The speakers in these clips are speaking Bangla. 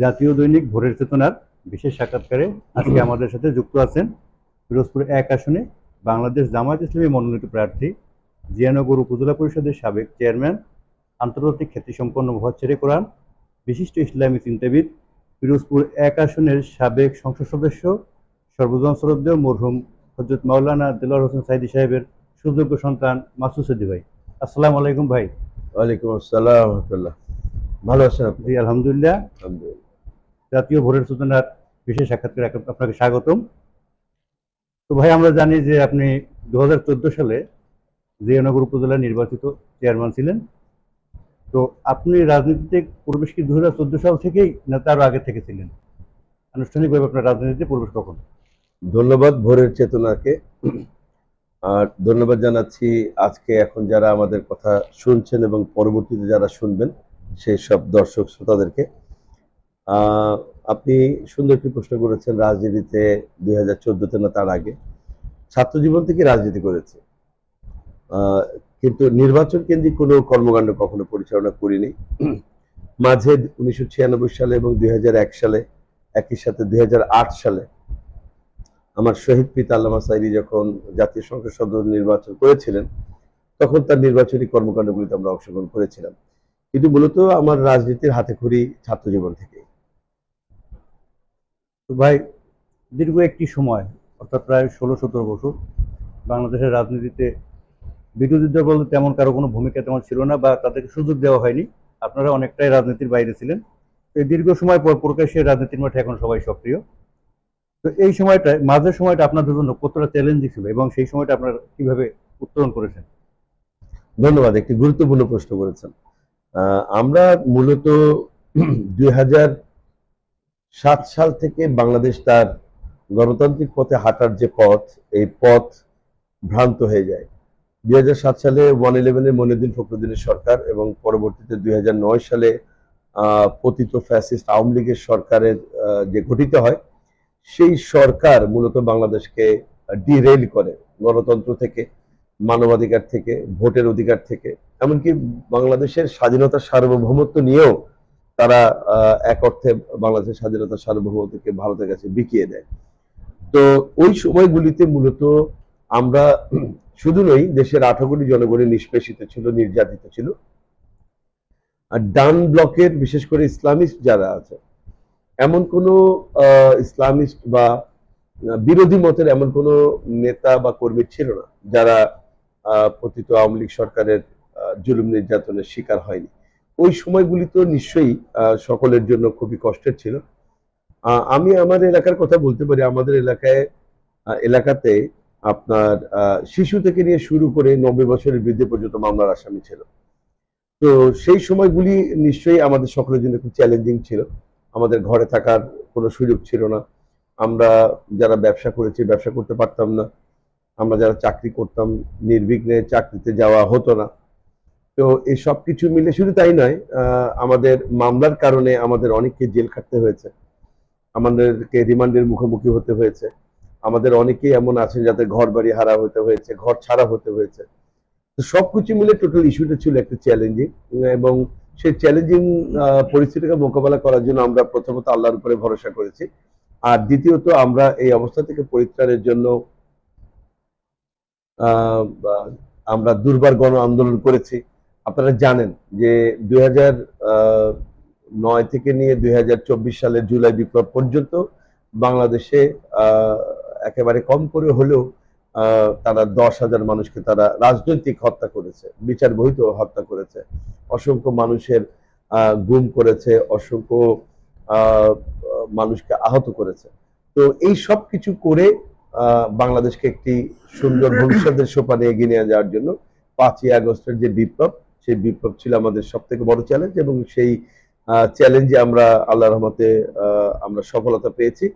জাতীয় দৈনিক ভোরের চেতনার বিশেষ সাক্ষাৎকারে আজকে আমাদের সাথে যুক্ত আছেন পিরোজপুর ১ আসনে বাংলাদেশ জামায়াত ইসলামী মনোনীত প্রার্থী জিয়ানগর উপজেলা পরিষদের সাবেক চেয়ারম্যান, আন্তর্জাতিক খ্যাতিসম্পন্ন মুফাচ্ছিরে কোরআন, বিশিষ্ট ইসলামী চিন্তাবিদ, পিরোজপুর ১ আসনের সাবেক সংসদ সদস্য, সর্বজন শ্রদ্ধেয় মরহুম হযরত মাওলানা দেলোয়ার হোসেন সাঈদী সাহেবের সুযোগ্য সন্তান মাসুদ সাঈদী ভাই। আসসালামু আলাইকুম ভাই। ওয়ালাইকুম আসসালাম রহমতুল্লাহ। ভালো আছেন আপনি? জি আলহামদুলিল্লাহ। আলহামদুলিল্লাহ। জাতীয় ভোরের চেতনার বিশেষ সাক্ষাৎকারে আপনাকে স্বাগতম। তো ভাই, আমরা জানি যে আপনি 2014 সালে জিয়ানগর উপজেলা নির্বাচিত চেয়ারম্যান ছিলেন। তো আপনি রাজনীতিতে প্রবেশ কি 2014 সাল থেকেই, না তার আগে থেকে ছিলেন? আনুষ্ঠানিকভাবে আপনার রাজনীতিতে প্রবেশ কখন? ধন্যবাদ ভোরের চেতনাকে। আর ধন্যবাদ জানাচ্ছি আজকে এখন যারা আমাদের কথা শুনছেন এবং পরবর্তীতে যারা শুনবেন সেই সব দর্শক শ্রোতাদেরকে। আপনি সুন্দর একটি প্রশ্ন করেছেন, রাজনীতিতে 2014-তে না তার আগে। ছাত্র জীবন থেকে রাজনীতি করেছে, কিন্তু নির্বাচন কেন্দ্রিক কোনো কর্মকাণ্ড কখনো পরিচালনা করিনি। মাঝে 1996 সালে এবং 2001 সালে, একই সাথে 2008 সালে আমার শহীদ পিতা আল্লামা সাঈদী যখন জাতীয় সংসদ সদস্য নির্বাচন করেছিলেন, তখন তার নির্বাচনী কর্মকাণ্ডগুলিতে আমরা অংশগ্রহণ করেছিলাম। কিন্তু মূলত আমার রাজনীতির হাতেখড়ি ছাত্র জীবন থেকে। তো ভাই, দীর্ঘ একটি সময়, অর্থাৎ প্রায় 16-17 বছর বাংলাদেশের রাজনীতিতে বিরোধী দল বলতে তেমন কারো কোনো ভূমিকা তেমন ছিল না, বা তাদেরকে সুযোগ দেওয়া হয়নি। আপনারা অনেকটাই রাজনীতির বাইরে ছিলেন। এই দীর্ঘ সময় পর প্রকাশ্যে রাজনীতির মাঠে এখন সবাই সক্রিয়। তো এই সময়টায়, মাঝের সময়টা আপনাদের জন্য কতটা চ্যালেঞ্জিং ছিল এবং সেই সময়টা আপনারা কিভাবে উত্তরণ করেছেন? ধন্যবাদ, একটি গুরুত্বপূর্ণ প্রশ্ন করেছেন। আমরা মূলত 2007 সাল থেকে বাংলাদেশ তার গণতান্ত্রিক পথে হাঁটার যে পথ, এই পথ ভ্রান্ত হয়ে যায়। 2007 সালে 111-এ মনিউদ্দিন ফখরুদ্দিনের সরকার এবং পরবর্তীতে 2009 সালে পতিত ফ্যাসিস্ট আওয়ামী লীগের সরকারের যে গঠিত হয়, সেই সরকার মূলত বাংলাদেশকে ডিরেইল করে গণতন্ত্র থেকে, মানবাধিকার থেকে, ভোটের অধিকার থেকে, এমনকি বাংলাদেশের স্বাধীনতার সার্বভৌমত্ব নিয়েও তারা এক অর্থে বাংলাদেশের স্বাধীনতার সার্বভৌমত্বকে ভারতের কাছে বিকিয়ে দেয়। তো ওই সময়গুলিতে মূলত আমরা শুধু নই, দেশের 18 কোটি জনগণের নিষ্পেষিত ছিল, নির্যাতিত ছিল। আর ডান ব্লকের, বিশেষ করে ইসলামিস্ট যারা আছে, এমন কোনো ইসলামিস্ট বা বিরোধী মতের এমন কোনো নেতা বা কর্মী ছিল না যারা পতিত আওয়ামী লীগ সরকারের জুলুম নির্যাতনের শিকার হয়নি। ওই সময়গুলি তো নিশ্চয়ই সকলের জন্য খুবই কষ্টের ছিল। আমি আমার এলাকার কথা বলতে পারি। আমাদের এলাকাতে আপনার শিশু থেকে নিয়ে শুরু করে 90 বছরের বৃদ্ধ পর্যন্ত মামলার আসামি ছিল। তো সেই সময়গুলি নিশ্চয়ই আমাদের সকলের জন্য খুব চ্যালেঞ্জিং ছিল। আমাদের ঘরে থাকার কোনো সুযোগ ছিল না। আমরা যারা ব্যবসা করেছি, ব্যবসা করতে পারতাম না। আমরা যারা চাকরি করতাম, নির্বিঘ্নে চাকরিতে যাওয়া হতো না। তো এই সব কিছু মিলে, শুধু তাই নয়, আমাদের মামলার কারণে আমাদের অনেককে জেল খাটতে হয়েছে, আমাদেরকে রিমান্ডের মুখোমুখি হতে হয়েছে। আমাদের অনেকেই এমন আছেন যাদের ঘর বাড়ি হারা হতে হয়েছে, ঘর ছাড়া হতে হয়েছে। তো সবকিছু মিলে টোটাল ইস্যুটা ছিল একটা চ্যালেঞ্জিং, এবং সেই চ্যালেঞ্জিং পরিস্থিতিকে মোকাবেলা করার জন্য আমরা প্রথমত আল্লাহর উপরে ভরসা করেছি। আর দ্বিতীয়ত আমরা এই অবস্থা থেকে পরিত্রাণের জন্য আমরা দুর্বার গণ আন্দোলন করেছি। আপনারা জানেন যে 2009 থেকে নিয়ে 2024 সালের জুলাই বিপ্লব পর্যন্ত বাংলাদেশে একেবারে কম করে হলেও তারা 10,000 মানুষকে তারা রাজনৈতিক হত্যা করেছে, বিচার বহিত হত্যা করেছে, অসংখ্য মানুষের গুম করেছে, অসংখ্য মানুষকে আহত করেছে। তো এই সব কিছু করে বাংলাদেশকে একটি সুন্দর ভবিষ্যতের সোপানে এগিয়ে নিয়ে যাওয়ার জন্য 5ই আগস্টের যে বিপ্লব, সেই বিপ্লব ছিল আমাদের সব থেকে বড় চ্যালেঞ্জ, এবং সেই চ্যালেঞ্জে আমরা আল্লাহর রহমতে আমরা সফলতা পেয়েছি,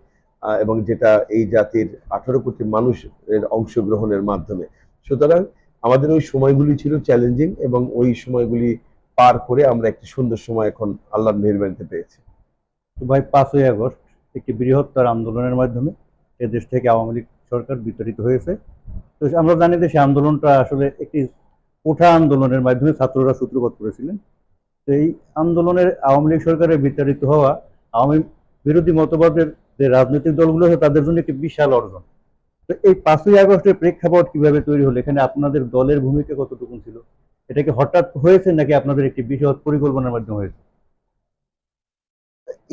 এবং যেটা এই জাতির 18 কোটি মানুষের অংশগ্রহণের মাধ্যমে। সুতরাং আমাদের ওই সময়গুলি ছিল চ্যালেঞ্জিং, এবং ওই সময়গুলি পার করে আমরা একটি সুন্দর সময় এখন আল্লাহর মেহেরবানিতে পেয়েছি। তো ভাই, 5ই আগস্ট একটি বৃহত্তর আন্দোলনের মাধ্যমে এদেশ থেকে আওয়ামী লীগ সরকার বিতাড়িত হয়েছে। তো আমরা জানি যে সেই আন্দোলনটা আসলে একটি কোঠা আন্দোলনের মাধ্যমে ছাত্ররা সূত্রপাত করেছিলেন। তো এই আন্দোলনের আওয়ামী লীগ সরকারের বিতাড়িত হওয়া আওয়ামী বিরোধী মতবাদের যে রাজনৈতিক দলগুলো আছে তাদের জন্য একটি বিশাল অর্জন। তো এই 5ই আগস্টের প্রেক্ষাপট কিভাবে তৈরি হলো, এখানে আপনাদের দলের ভূমিকা কতটুকু ছিল? এটা কি হঠাৎ হয়েছে নাকি আপনাদের একটি বৃহৎ পরিকল্পনার মাধ্যমে হয়েছে?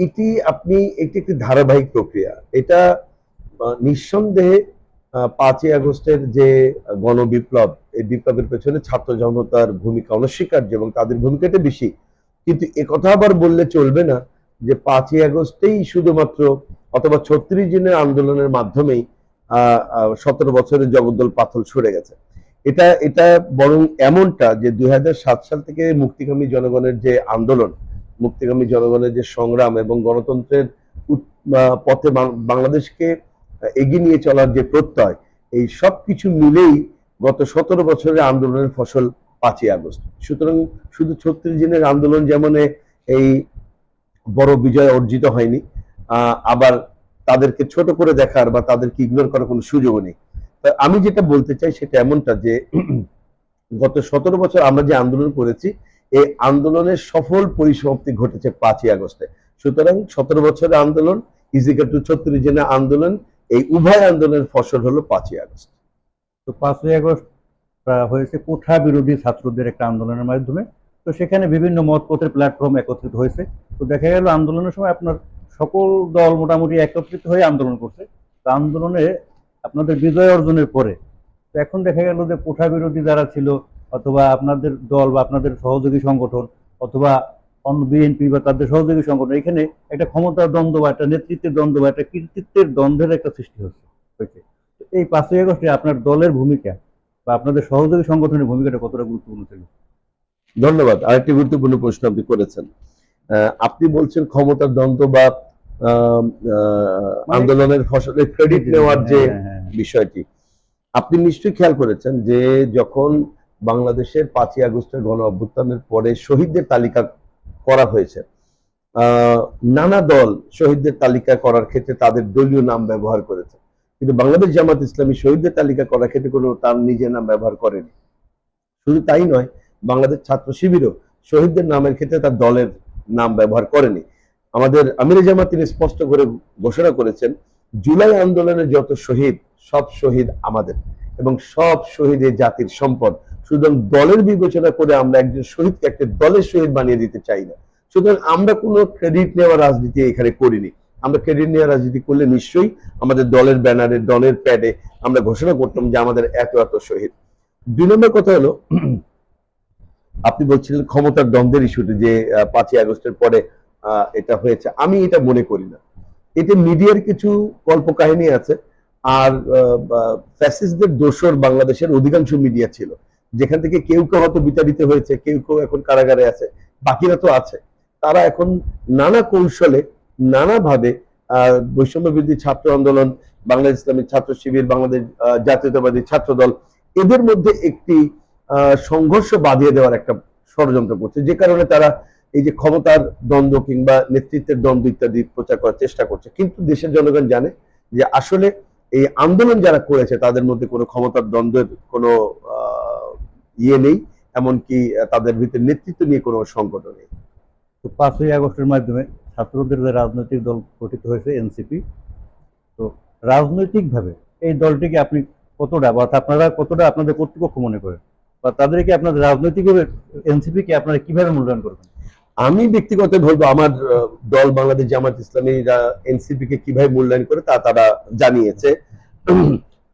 এটি একটি ধারাবাহিক প্রক্রিয়া। এটা নিঃসন্দেহে 5ই আগস্টের যে গণবিপ্লব, এই বিপ্লবের পেছনে ছাত্র জনতার ভূমিকা অনস্বীকার্য এবং তাদের ভূমিকাটা বেশি। কিন্তু একথা আবার বললে চলবে না যে 5ই আগস্টেই শুধুমাত্র অথবা 36 দিনের আন্দোলনের মাধ্যমেই 17 বছরের জগদ্দল পাথর সরে গেছে। এটা বরং এমনটা যে 2007 সাল থেকে মুক্তিকামী জনগণের যে আন্দোলন, মুক্তিকামী জনগণের যে সংগ্রাম এবং গণতন্ত্রের পথে বাংলাদেশকে এগিয়ে নিয়ে চলার যে প্রত্যয়, এই সব কিছু মিলেই গত 17 বছরের আন্দোলনের ফসল 5ই আগস্ট। সুতরাং শুধু 36 দিনের আন্দোলন যেমন এই বড় বিজয় অর্জিত হয়নি, আবার তাদেরকে ছোট করে দেখার বা তাদেরকে ইগনোর করার কোনো সুযোগও নেই। আমি যেটা বলতে চাই সেটা এমনটা যে গত 17 বছর আমরা যে আন্দোলন করেছি, এই আন্দোলনের সফল পরিসমাপ্তি ঘটেছে 5ই আগস্টে। সুতরাং 17 বছরের আন্দোলন ইজিক্যাল টু 36 দিনের আন্দোলন, এই উভয় আন্দোলনের ফসল হলো 5ই আগস্ট। তো 5ই আগস্ট হয়েছে কোঠা বিরোধী ছাত্রদের একটা আন্দোলনের মাধ্যমে। তো সেখানে বিভিন্ন মতপথের প্ল্যাটফর্ম একত্রিত হয়েছে। তো দেখা গেল আন্দোলনের সময় আপনার সকল দল মোটামুটি একত্রিত হয়ে আন্দোলন করছে। তো আন্দোলনে আপনাদের বিজয় অর্জনের পরে তো এখন দেখা গেল যে কোঠা বিরোধী যারা ছিল, অথবা আপনাদের দল বা আপনাদের সহযোগী সংগঠন, অথবা অন্য বিএনপি বা তাদের সহযোগী সংগঠন, এখানে একটা ক্ষমতার দ্বন্দ্ব বা একটা নেতৃত্বের দ্বন্দ্ব বা একটা কৃতিত্বের দ্বন্দ্বের একটা সৃষ্টি হয়েছে। তো এই 5ই আগস্টে আপনার দলের ভূমিকা বা আপনাদের সহযোগী সংগঠনের ভূমিকাটা কতটা গুরুত্বপূর্ণ ছিল? ধন্যবাদ। আরেকটি গুরুত্বপূর্ণ প্রশ্ন আপনি করেছেন। আপনি বলছেন ক্ষমতার দ্বন্দ্ব বা মানে আন্দোলনের ফসলের ক্রেডিট নেওয়ার যে বিষয়টি, আপনি নিশ্চয়ই খেয়াল করেছেন যে যখন বাংলাদেশের 5ই আগস্টের গণ অভ্যুত্থানের পরে শহীদদের তালিকা করা হয়েছে, আহ, নানা দল শহীদদের তালিকা করার ক্ষেত্রে তাদের দলীয় নাম ব্যবহার করেছে, কিন্তু বাংলাদেশ জামাত ইসলামী শহীদদের তালিকা করার ক্ষেত্রে কোনো তার নিজের নাম ব্যবহার করেনি। শুধু তাই নয়, বাংলাদেশ ছাত্র শিবিরও শহীদদের নামের ক্ষেত্রে তার দলের নাম ব্যবহার করেনি। আমাদের আমিরে জামাত তিনি স্পষ্ট করে ঘোষণা করেছেন, জুলাই আন্দোলনে যত শহীদ, সব শহীদ আমাদের এবং সব শহীদ এই জাতির সম্পদ। সুতরাং দলের বিবেচনা করে আমরা একজন শহীদকে একটা দলের শহীদ বানিয়ে দিতে চাই না। সুতরাং আমরা কোনো ক্রেডিট নেওয়ার রাজনীতি এখানে করিনি। আমরা ক্রেডিট নেওয়ার রাজনীতি করলে নিশ্চয়ই আমাদের দলের ব্যানারে, দলের প্যাডে আমরা ঘোষণা করতাম যে আমাদের এত এত শহীদ। 2 নম্বর কথা হলো, আপনি বলছিলেন ক্ষমতার দ্বন্দ্বের ইস্যুটি যে 5ই আগস্টের পরে এটা হয়েছে। আমি এটা মনে করি না। এতে মিডিয়ার কিছু কল্পকাহিনী আছে। আর ফ্যাসিস্টদের দোসর বাংলাদেশের অধিকাংশ মিডিয়া ছিল, যেখান থেকে কেউ কেউ হয়তো বিতাড়িত হয়েছে, কেউ কেউ এখন কারাগারে আছে, বাকিরা তো আছে। তারা এখন নানা কৌশলে, নানাভাবে বৈষম্য বিরোধী ছাত্র আন্দোলন, বাংলাদেশ ইসলামী ছাত্র শিবির, বাংলাদেশ জাতীয়তাবাদী ছাত্র দল, এদের মধ্যে একটি সংঘর্ষ বাঁধিয়ে দেওয়ার একটা ষড়যন্ত্র করছে, যে কারণে তারা এই যে ক্ষমতার দ্বন্দ্ব কিংবা নেতৃত্বের দ্বন্দ্ব ইত্যাদি প্রচার করার চেষ্টা করছে। কিন্তু দেশের জনগণ জানে যে আসলে এই আন্দোলন যারা করেছে তাদের মধ্যে কোনো ক্ষমতার দ্বন্দ্বের কোনো ইয়ে নেই, এমনকি তাদের ভিতরে নেতৃত্ব নিয়ে কোনো সংকট নেই। তো 5ই আগস্টের মাধ্যমে ছাত্রদের যে রাজনৈতিক দল গঠিত হয়েছে এনসিপি। তো রাজনৈতিকভাবে এই দলটিকে আপনি কতটা বা আপনারা কতটা আপনাদের কর্তৃপক্ষ মনে করেন, বা তাদেরকে আপনাদের রাজনৈতিকভাবে এনসিপি কে আপনারা কিভাবে মূল্যায়ন করবেন? আমি ব্যক্তিগত বলবো, আমার দল বাংলাদেশ জামাত ইসলামীরা এনসিপি কে কিভাবে মূল্যায়ন করে তা তারা জানিয়েছে।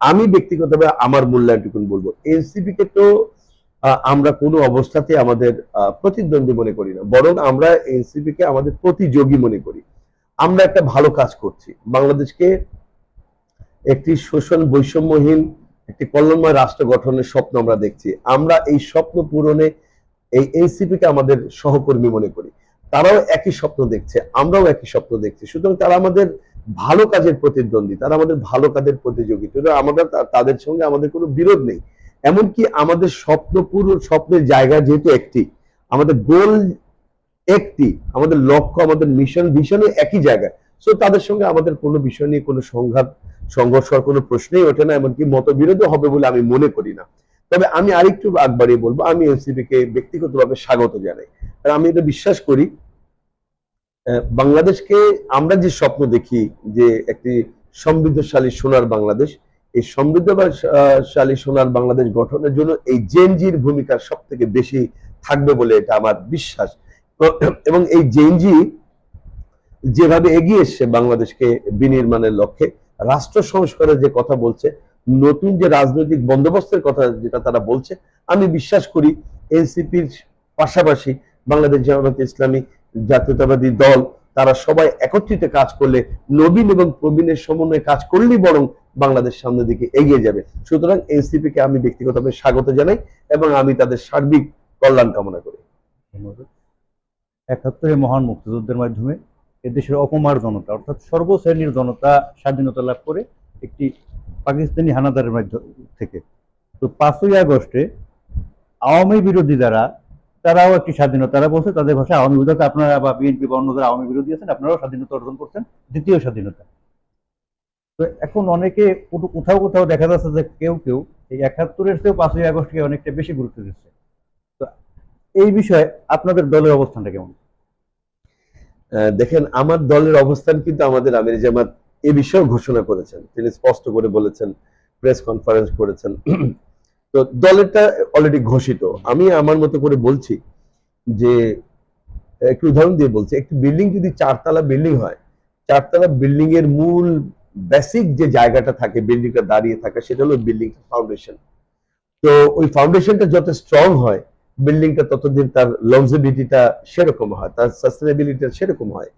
আমি ব্যক্তিগতভাবে আমার মূল্যায়নটুকু বলবো, এনসিপি কে তো আমরা কোনো অবস্থাতে আমাদের প্রতিদ্বন্দ্বী মনে করি না, বরং আমরা এনসিপি কে আমাদের প্রতিযোগী মনে করি। আমরা একটা ভালো কাজ করছি, বাংলাদেশকে একটি শোষণ বৈষম্যহীন একটি কল্যাণময় রাষ্ট্র গঠনের স্বপ্ন আমরা দেখছি। আমরা এই স্বপ্ন পূরণে এই এনসিপি কে আমাদের সহকর্মী মনে করি। তারাও একই স্বপ্ন দেখছে, আমরাও একই স্বপ্ন দেখছি। সুতরাং তারা আমাদের ভালো কাজের প্রতিদ্বন্দ্বী, তারা আমাদের ভালো কাজের প্রতিযোগী। আমাদের তাদের সঙ্গে আমাদের কোনো বিরোধ নেই। এমনকি আমাদের স্বপ্নের জায়গা যেহেতু একটি, আমাদের গোল একটি, আমাদের লক্ষ্য, আমাদের মিশন ভিশনও একই জায়গায়। সো তাদের সঙ্গে আমাদের কোনো বিষয় নিয়ে কোনো সংঘর্ষ হওয়ার কোনো প্রশ্নই ওঠে না, এমনকি মতবিরোধও হবে বলে আমি মনে করি না। তবে আমি আরেকটু আগ বাড়িয়ে বলবো, আমি এনসিপি কে ব্যক্তিগতভাবে স্বাগত জানাই। কারণ আমি এটা বিশ্বাস করি বাংলাদেশকে আমরা যে স্বপ্ন দেখি যে একটি সমৃদ্ধশালী সোনার বাংলাদেশ, এই সমৃদ্ধশালী সোনার বাংলাদেশ গঠনের জন্য এই জেনজির ভূমিকা সব থেকে বেশি থাকবে বলে এটা আমার বিশ্বাস। এবং এই জেনজি যেভাবে এগিয়ে এসছে বাংলাদেশকে বিনির্মাণের লক্ষ্যে, রাষ্ট্র সংস্কারের যে কথা বলছে, নতুন যে রাজনৈতিক বন্দোবস্তের কথা যেটা তারা বলছে, আমি বিশ্বাস করি এনসিপির পাশাপাশি বাংলাদেশ জামায়াতে ইসলামী, জাতীয়তাবাদী দল, তারা সবাই একত্রিত কাজ করলে, নবীন এবং প্রবীণের সমন্বয়ে কাজ করলেই বরং বাংলাদেশ সামনের দিকে এগিয়ে যাবে। সুতরাং এনসিপি কে আমি ব্যক্তিগতভাবে স্বাগত জানাই এবং আমি তাদের সার্বিক কল্যাণ কামনা করি। ধন্যবাদ। ৭১ মহান মুক্তিযুদ্ধের মাধ্যমে এদেশের অপমার জনতা অর্থাৎ সর্বশ্রেণীর জনতা স্বাধীনতা লাভ করে একটি পাকিস্তানি হানাদারের মাধ্যম থেকে। তো ৫ই আগস্টে আওয়ামী বিরোধী যারা, তারাও একটি স্বাধীনতা, তারা বলছে তাদের ভাষায় আওয়ামী বিরোধী, আপনারা বা বিএনপি বা অন্য যারা আওয়ামী বিরোধী আছেন আপনারাও স্বাধীনতা অর্জন করছেন, দ্বিতীয় স্বাধীনতা। তো এখন অনেকে কোথাও কোথাও দেখা যাচ্ছে যে কেউ কেউ এই ৭১-এর চেয়েও ৫ই আগস্টকে অনেকটা বেশি গুরুত্ব দিচ্ছে। তো এই বিষয়ে আপনাদের দলের অবস্থানটা কেমন? দেখেন, আমার দলের অবস্থান কিন্তু আমাদের আমির জামাত এ বিষয়ে ঘোষণা করেছেন, তিনি স্পষ্ট করে বলেছেন, প্রেস কনফারেন্স করেছেন। তো দলেরটা অলরেডি ঘোষিত। আমি আমার মতো করে বলছি যে, একটু উদাহরণ দিয়ে বলছি, একটি বিল্ডিং যদি 4 তলা বিল্ডিং হয়, 4 তলা বিল্ডিং এর মূল বেসিক যে জায়গাটা থাকে বিল্ডিংটা দাঁড়িয়ে থাকে, সেটা হলো বিল্ডিং ফাউন্ডেশন। তো ওই ফাউন্ডেশনটা যত স্ট্রং হয়, বিল্ডিংটা ততদিন তার লংজিভিটিটা সেরকম হয়, তার সাস্টেনেবিলিটি সেরকম হয়।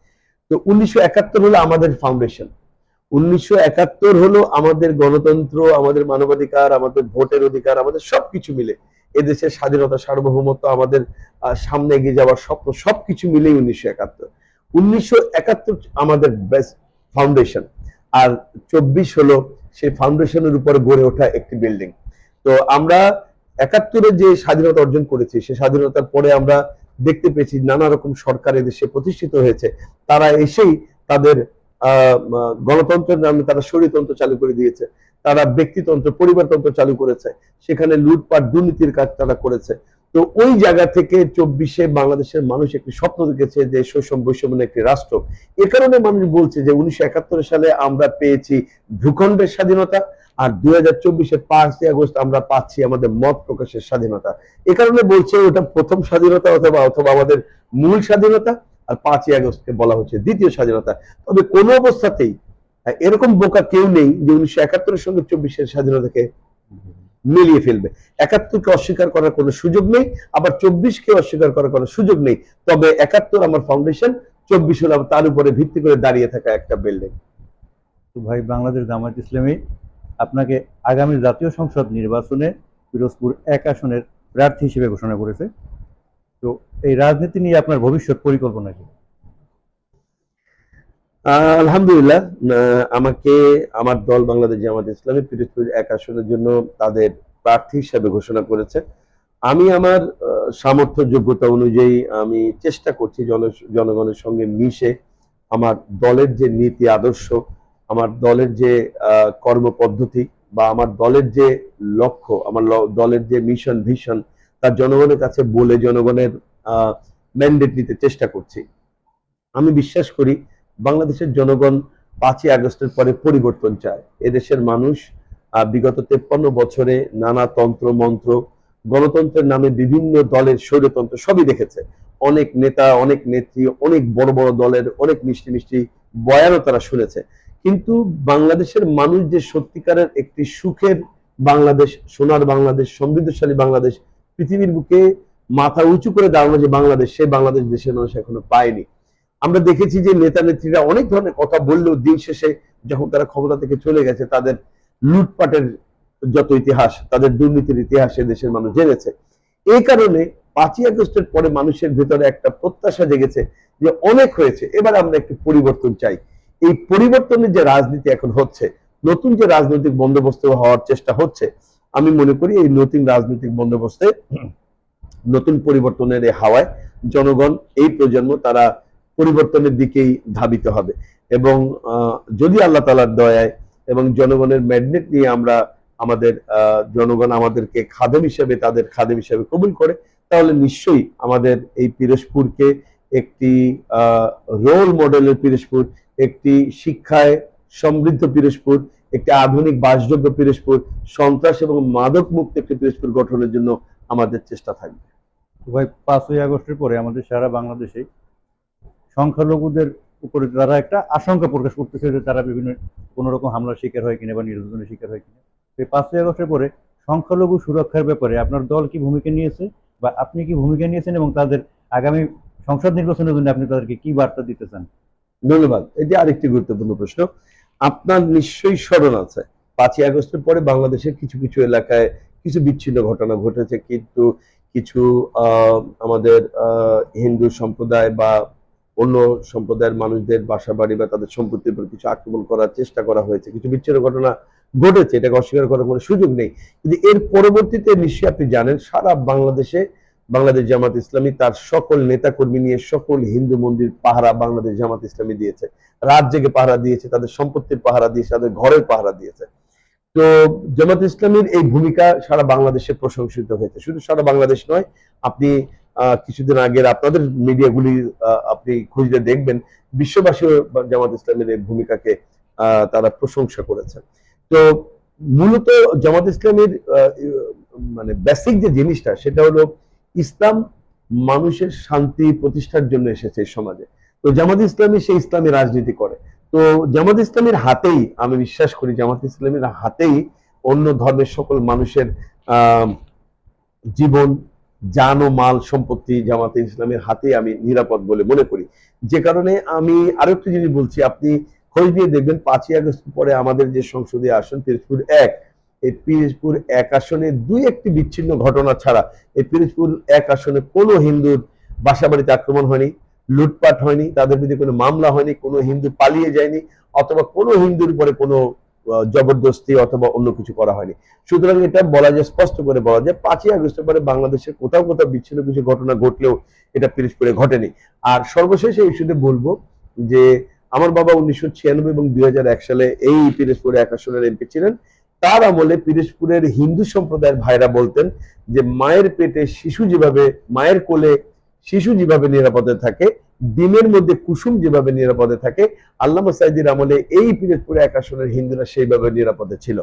তো 1971 হলো আমাদের ফাউন্ডেশন। 1971 হলো আমাদের গণতন্ত্র, আমাদের মানবাধিকার, আমাদের ভোটের অধিকার, আমাদের সবকিছু মিলে এদেশের স্বাধীনতা, সার্বভৌমত্ব, আমাদের সামনে এগিয়ে যাওয়ার স্বপ্ন, সবকিছু মিলেই 1971। 1971 আমাদের বেস্ট ফাউন্ডেশন, আর 24 হলো সেই ফাউন্ডেশনের উপর গড়ে ওঠা একটি বিল্ডিং। তো আমরা 71-এ যে স্বাধীনতা অর্জন করেছি, সেই স্বাধীনতার পরে আমরা দেখতে পেয়েছি নানা রকম সরকার এদেশে প্রতিষ্ঠিত হয়েছে, তারা এসেই তাদের গণতন্ত্রের নামে তারা স্বৈরতন্ত্র চালু করে দিয়েছে, তারা ব্যক্তিতন্ত্র, পরিবারতন্ত্র চালু করেছে, সেখানে লুটপাট দুর্নীতির কাজ তারা করেছে। তো ওই জায়গা থেকে 24-এ বাংলাদেশের মানুষ একটি স্বপ্ন দেখেছে যে শোষণ বৈষম্যের একটি রাষ্ট্র। এ কারণে মানুষ বলছে যে 1971 সালে আমরা পেয়েছি ভূখণ্ডের স্বাধীনতা, আর 2024-এর 5ই আগস্ট আমরা পাচ্ছি আমাদের মত প্রকাশের স্বাধীনতা। এ কারণে বলছে ওটা প্রথম স্বাধীনতা অথবা অথবা আমাদের মূল স্বাধীনতা, আর 5ই আগস্টকে বলা হচ্ছে দ্বিতীয় স্বাধীনতা। তবে কোনো অবস্থাতেই এরকম বোকা কেউ নেই যে 1971-এর সঙ্গে 24-এর স্বাধীনতাকে মিলিয়ে ফেলবে। 71-কে অস্বীকার করার কোনো সুযোগ নেই, আবার 24-কে অস্বীকার করার কোনো সুযোগ নেই। তবে 71 আমার ফাউন্ডেশন, 24 হলো তার উপরে ভিত্তি করে দাঁড়িয়ে থাকা একটা বিল্ডিং। তো ভাই, বাংলাদেশ জামায়াত ইসলামী আপনাকে আগামী জাতীয় সংসদ নির্বাচনে পিরোজপুর ১ আসনের প্রার্থী হিসেবে ঘোষণা করেছে। তো এই রাজনীতি নিয়ে আপনার ভবিষ্যৎ পরিকল্পনা কি? আলহামদুলিল্লাহ, আমাকে আমার দল বাংলাদেশ জামায়াত ইসলামী পিরোজপুর 1 আসনের জন্য তাদের প্রার্থী হিসেবে ঘোষণা করেছে। আমি আমার সামর্থ্য যোগ্যতা অনুযায়ী আমি চেষ্টা করছি জনগণের সঙ্গে মিশে আমার দলের যে নীতি আদর্শ, আমার দলের যে কর্মপদ্ধতি বা আমার দলের যে লক্ষ্য, আমার দলের যে মিশন ভিশন, তার জনগণের কাছে বলে জনগণের ম্যান্ডেট নিতে চেষ্টা করছি। আমি বিশ্বাস করি বাংলাদেশের জনগণ 5ই আগস্টের পরে পরিবর্তন চায়। এদেশের মানুষ বিগত 53 বছরে নানা তন্ত্র মন্ত্র, গণতন্ত্রের নামে বিভিন্ন দলের স্বৈরতন্ত্র সবই দেখেছে। অনেক নেতা, অনেক নেত্রী, অনেক বড় বড় দলের অনেক মিষ্টি মিষ্টি বয়ানও তারা শুনেছে। কিন্তু বাংলাদেশের মানুষ যে সত্যিকারের একটি সুখের বাংলাদেশ, সোনার বাংলাদেশ, সমৃদ্ধশালী বাংলাদেশ, পৃথিবীর বুকে মাথা উঁচু করে দাঁড়ানো যে বাংলাদেশ, সেই বাংলাদেশ দেশের মানুষ এখনো পায়নি। আমরা দেখেছি যে নেতা নেত্রীরা অনেক ধরনের কথা বললেও দিন শেষে যখন তারা ক্ষমতা থেকে চলে গেছে, তাদের লুটপাটের যত ইতিহাস, তাদের দুর্নীতির ইতিহাস দেশের মানুষ জেনেছে। এই কারণে 5ই আগস্টের পরে মানুষের ভেতরে একটা প্রত্যাশা জেগেছে যে অনেক হয়েছে, এবার আমরা একটু পরিবর্তন চাই। এই পরিবর্তনের যে রাজনীতি এখন হচ্ছে, নতুন যে রাজনৈতিক বন্দোবস্ত হওয়ার চেষ্টা হচ্ছে, আমি মনে করি এই নতুন রাজনৈতিক বন্দোবস্তে নতুন পরিবর্তনের এই হাওয়ায় জনগণ, এই প্রজন্ম, তারা পরিবর্তনের দিকেই ধাবিত হবে। এবং যদি আল্লাহ তাআলার দয়ায় এবং জনগণের ম্যান্ডেট নিয়ে আমরা আমাদের জনগণ আমাদেরকে খাদেম হিসেবে, তাদের খাদেম হিসেবে কবুল করে, তাহলে নিশ্চয়ই আমাদের এই পিরোজপুরকে একটি রোল মডেলের পিরোজপুর, একটি শিক্ষায় সমৃদ্ধ পিরোজপুর, একটি আধুনিক বাসযোগ্য পিরোজপুর, সন্ত্রাস এবং মাদক মুক্ত একটি পিরোজপুর গঠনের জন্য আমাদের চেষ্টা থাকবে। তো ভাই, 5ই আগস্টের পরে আমাদের সারা বাংলাদেশে সংখ্যালঘুদের উপরে তারা একটা আশঙ্কা প্রকাশ করতেছে যে তারা বিভিন্ন কোনো রকম হামলার শিকার হয় কিনা বা নির্যাতনের শিকার হয় কিনা। তো এই 5ই আগস্টের পরে সংখ্যালঘু সুরক্ষার ব্যাপারে আপনার দল কি ভূমিকা নিয়েছে বা আপনি কি ভূমিকা নিয়েছেন, এবং তাদের আগামী সংসদ নির্বাচনের জন্য আপনি তাদেরকে কি বার্তা দিতে চান? ধন্যবাদ। এটি আরেকটি গুরুত্বপূর্ণ প্রশ্ন। আপনার নিশ্চয়ই স্মরণ আছে 5ই আগস্টের পরে বাংলাদেশের কিছু কিছু এলাকায় কিছু বিচ্ছিন্ন ঘটনা ঘটেছে, কিন্তু কিছু আমাদের হিন্দু সম্প্রদায় বা অন্য সম্প্রদায়ের মানুষদের বাসা বাড়ি বা তাদের সম্পত্তির উপর কিছু আক্রমণ করার চেষ্টা করা হয়েছে, কিছু বিচ্ছিন্ন ঘটনা ঘটেছে, এটাকে অস্বীকার করার কোনো সুযোগ নেই। কিন্তু এর পরবর্তীতে নিশ্চয়ই আপনি জানেন সারা বাংলাদেশে বাংলাদেশ জামাত ইসলামী তার সকল নেতাকর্মী নিয়ে সকল হিন্দু মন্দির পাহারা বাংলাদেশ জামাত ইসলামী দিয়েছে, রাত জেগে পাহারা দিয়েছে, তাদের সম্পত্তির পাহারা দিয়েছে, তাদের ঘরের পাহারা দিয়েছে। তো জামাত ইসলামীর এই ভূমিকা সারা বাংলাদেশে প্রশংসিত হয়েছে, শুধু সারা বাংলাদেশ নয়, আপনি কিছুদিন আগের আপনাদের মিডিয়াগুলি আপনি খুঁজলে দেখবেন বিশ্ববাসী জামাত ইসলামের এই ভূমিকাকে তারা প্রশংসা করেছে। তো মূলত জামাত ইসলামের মানে বেসিক যে জিনিসটা সেটা হলো ইসলাম মানুষের শান্তি প্রতিষ্ঠার জন্য এসেছে এই সমাজে। তো জামাত ইসলামী সেই ইসলামী রাজনীতি করে। তো জামাত ইসলামের হাতেই আমি বিশ্বাস করি, জামাত ইসলামের হাতেই অন্য ধর্মের সকল মানুষের জীবন, জান ও মাল সম্পত্তি জামাতে ইসলামের হাতে আমি নিরাপদ বলে মনে করি। যে কারণে আমি আরো একটু জিনিস বলছি, আপনি খোঁজ নিয়ে দেখবেন 5ই আগস্ট পরে আমাদের যে সংসদীয় আসন পিরোজপুর 1, এই পিরোজপুর 1 আসনে 2-1টি বিচ্ছিন্ন ঘটনা ছাড়া এই পিরোজপুর 1 আসনে কোনো হিন্দুর বাসা বাড়িতে আক্রমণ হয়নি, লুটপাট হয়নি, তাদের বিরুদ্ধে কোনো মামলা হয়নি, কোনো হিন্দু পালিয়ে যায়নি, অথবা কোনো হিন্দুর উপরে কোনো জবরদস্তি অথবা অন্য কিছু করা হয়নি। সুতরাং এটা বলা যায়, স্পষ্ট করে বলা যায় 5ই আগস্টের পরে বাংলাদেশে কোথাও কোথাও বিচ্ছিন্ন কিছু ঘটনা ঘটলেও এটা পিরোজপুরে ঘটেনি। আর সর্বশেষ এই ইস্যুতে বলবো যে আমার বাবা 1996 এবং 2001 সালে এই পিরোজপুর 1 আসনের এমপি ছিলেন। তার আমলে পিরোজপুরের হিন্দু সম্প্রদায়ের ভাইরা বলতেন যে মায়ের পেটে শিশু যেভাবে, মায়ের কোলে শিশু যেভাবে নিরাপদে থাকে, ডিমের মধ্যে কুসুম যেভাবে নিরাপদে থাকে, আল্লামা সাঈদীর আমলে এই পিরোজপুর 1 আসনের হিন্দুরা সেইভাবে নিরাপদে ছিল।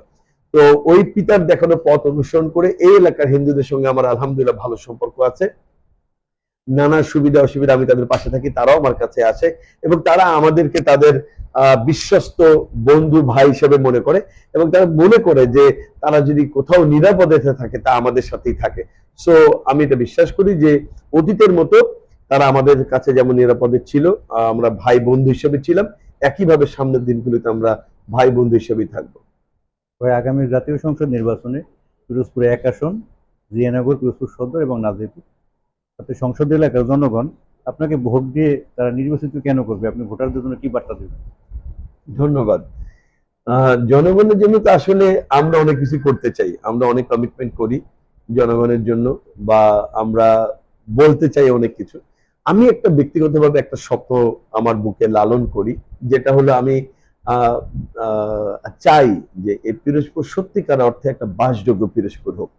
তো ওই পিতার দেখানো পথ অনুসরণ করে এই এলাকার হিন্দুদের সঙ্গে আমার আলহামদুলিল্লাহ ভালো সম্পর্ক আছে। নানা সুবিধা অসুবিধা আমি তাদের পাশে থাকি, তারাও আমার কাছে আসে এবং তারা আমাদেরকে তাদের বিশ্বস্ত বন্ধু ভাই হিসেবে মনে করে, এবং তারা মনে করে যে তারা যদি কোথাও নিরাপদে থাকে তা আমাদের সাথেই থাকে। সো আমি এটা বিশ্বাস করি যে অতীতের মতো তারা আমাদের কাছে যেমন নিরাপদে ছিল, আমরা ভাই বন্ধু হিসেবে ছিলাম, একইভাবে সামনের দিনগুলোতে আমরা ভাই বন্ধু হিসেবেই থাকবো। ওই আগামী জাতীয় সংসদ নির্বাচনে পিরোজপুর 1 আসন, জিয়ানগর, পিরোজপুর সদর এবং নাজিরপুর, তাতে সংসদীয় এলাকার জনগণ আপনাকে ভোট দিয়ে তারা নির্বাচিত কেন করবে? আপনি ভোটারদের জন্য কি বার্তা দেবেন? ধন্যবাদ। জনগণের জন্য তো আসলে আমরা অনেক কিছু করতে চাই, আমরা অনেক কমিটমেন্ট করি জনগণের জন্য, বা আমরা বলতে চাই অনেক কিছু। আমি একটা ব্যক্তিগতভাবে একটা স্বপ্ন আমার বুকে লালন করি, যেটা হলো আমি আহ, চাই যে এই পিরোজপুর সত্যিকার অর্থে একটা বাসযোগ্য পিরোজপুর হোক,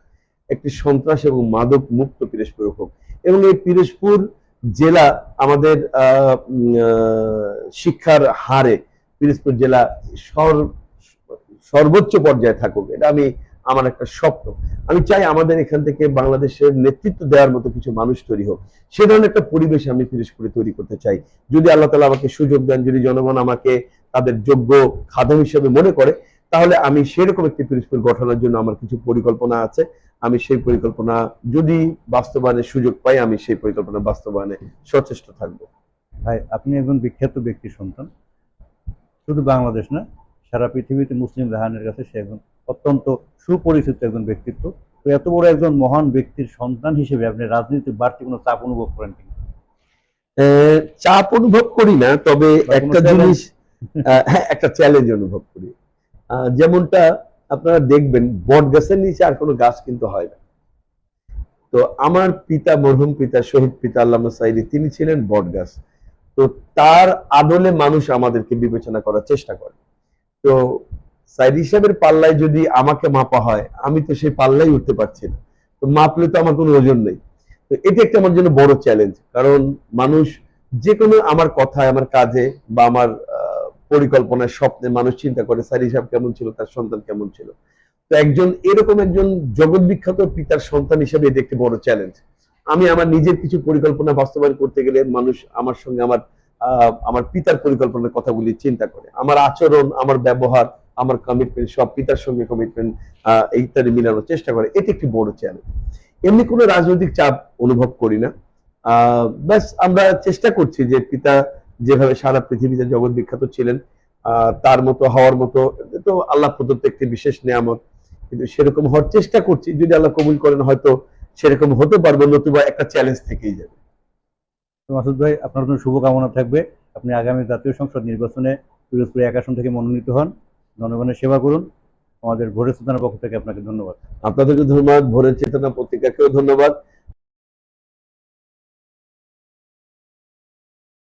একটি সন্ত্রাস এবং মাদক মুক্ত পিরোজপুর হোক, এবং এই পিরোজপুর জেলা আমাদের শিক্ষার হারে পিরোজপুর জেলা সর্বোচ্চ পর্যায়ে থাকুক, এটা আমার একটা স্বপ্ন। আমি চাই আমাদের এখান থেকে বাংলাদেশের নেতৃত্ব দেওয়ার মতো কিছু মানুষ তৈরি হোক, সে ধরনের একটা পরিবেশ আমি পিরোজপুরে তৈরি করতে চাই। যদি আল্লাহ তাআলা আমাকে সুযোগ দেন, যদি জনগণ আমাকে তাদের যোগ্য খাদেম হিসেবে মনে করে, তাহলে আমি সেরকম একটি পিরোজপুর গঠনের জন্য আমার কিছু পরিকল্পনা আছে। আমি সেই পরিকল্পনা যদি বাস্তবায়নের সুযোগ পাই, আমি সেই পরিকল্পনা বাস্তবায়নে সচেষ্ট থাকবো। ভাই, আপনি একজন বিখ্যাত ব্যক্তির সন্তান, শুধু বাংলাদেশ না, সারা পৃথিবীতে মুসলিম জাহানের কাছে সে একজন অত্যন্ত সুপরিচিত একজন ব্যক্তিত্ব। তো এত বড় একজন মহান ব্যক্তির সন্তান হিসেবে আপনি রাজনীতির বাড়তি কোনো চাপ অনুভব করেন কিনা? চাপ অনুভব করি না, তবে বা কোনো একটা চ্যালেঞ্জ? জিনিস, হ্যাঁ, একটা চ্যালেঞ্জ অনুভব করি। যেমনটা আপনারা দেখবেন বট গাছের নিচে আর কোনো গাছ কিন্তু হয় না। তো আমার পিতা, মরহুম পিতা, শহীদ পিতা আল্লামা সাঈদী, তিনি ছিলেন বট গাছ। তো তার আদলে মানুষ আমাদেরকে বিবেচনা করার চেষ্টা করে। তো সাইদ সাহেবের পাল্লায় যদি আমাকে মাপা হয়, আমি তো সেই পাল্লাই উঠতে পারছি না, তো মাপলে তো আমার কোনো ওজন নেই। তো এটা একটা আমার জন্য বড় চ্যালেঞ্জ, কারণ মানুষ যে কোনো আমার কথায়, আমার কাজে বা আমার পরিকল্পনায়, স্বপ্নে মানুষ চিন্তা করে স্যার হিসাব কেমন ছিল, তার সন্তান কেমন ছিল। তো এরকম একজন জগৎ বিখ্যাত পিতার সন্তান হিসেবে এটা একটি বড় চ্যালেঞ্জ। আমি আমার নিজের কিছু পরিকল্পনা বাস্তবায়ন করতে গেলে মানুষ আমার সঙ্গে আমার পিতার পরিকল্পনার কথাগুলি চিন্তা করে। আমার আচরণ, আমার ব্যবহার, আমার কমিটমেন্ট সব পিতার সঙ্গে কমিটমেন্ট ইত্যাদি মিলানোর চেষ্টা করে। এটি একটি বড় চ্যালেঞ্জ। এমনি কোনো রাজনৈতিক চাপ অনুভব করি না। ব্যাস আমরা চেষ্টা করছি যে পিতা যেভাবে সারা পৃথিবীতে জগৎ বিখ্যাত ছিলেন, তার মতো হওয়ার মতো, এটা তো আল্লাহ প্রদত্ত একটি বিশেষ নিয়ামত। কিন্তু সেরকম হওয়ার চেষ্টা করছি, যদি আল্লাহ কবুল করেন হয়তো সেরকম হতে পারবো, নতুবা একটা চ্যালেঞ্জ থেকেই যাবে। তো মাসুদ ভাই, আপনার জন্য শুভকামনা থাকবে। আপনি আগামী জাতীয় সংসদ নির্বাচনে পিরোজপুর 1 আসন থেকে মনোনীত হন, জনগণের সেবা করুন। আমাদের ভোরের সুলতানের পক্ষ থেকে আপনাকে ধন্যবাদ। আপনাদেরকে ধন্যবাদ, ভোরের চেতনা পত্রিকাকেও ধন্যবাদ।